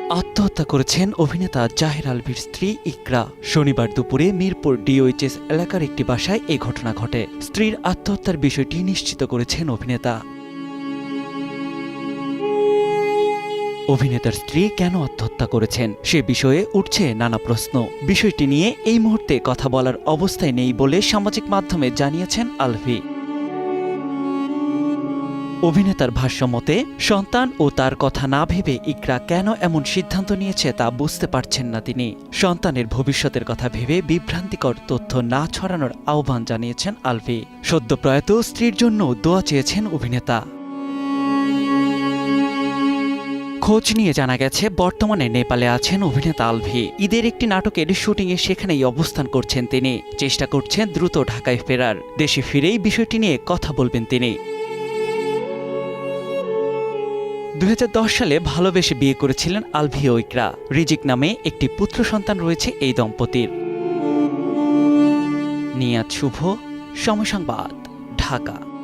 আত্মহত্যা করেছেন অভিনেতা জাহের আলভীর স্ত্রী ইকরা। শনিবার দুপুরে মিরপুর ডিওএইচএস এলাকার একটি বাসায় এই ঘটনা ঘটে। স্ত্রীর আত্মহত্যার বিষয়টি নিশ্চিত করেছেন অভিনেতা। অভিনেতার স্ত্রী কেন আত্মহত্যা করেছেন সে বিষয়ে উঠছে নানা প্রশ্ন। বিষয়টি নিয়ে এই মুহূর্তে কথা বলার অবস্থায় নেই বলে সামাজিক মাধ্যমে জানিয়েছেন আলভী। অভিনেতার ভাষ্যমতে, সন্তান ও তার কথা না ভেবে ইকরা কেন এমন সিদ্ধান্ত নিয়েছে তা বুঝতে পারছেন না তিনি। সন্তানের ভবিষ্যতের কথা ভেবে বিভ্রান্তিকর তথ্য না ছড়ানোর আহ্বান জানিয়েছেন আলভী। সদ্যপ্রয়াত স্ত্রীর জন্য দোয়া চেয়েছেন অভিনেতা। খোঁজ নিয়ে জানা গেছে, বর্তমানে নেপালে আছেন অভিনেতা আলভী। ঈদের একটি নাটকের শুটিংয়ে সেখানেই অবস্থান করছেন তিনি। চেষ্টা করছেন দ্রুত ঢাকায় ফেরার। দেশে ফিরেই বিষয়টি নিয়ে কথা বলবেন তিনি। 2010 সালে ভালোবেসে বিয়ে করেছিলেন আলভী ও ইকরা। রিজিক নামে একটি পুত্র সন্তান রয়েছে এই দম্পতির। নিয়াত শুভ, সময় সংবাদ, ঢাকা।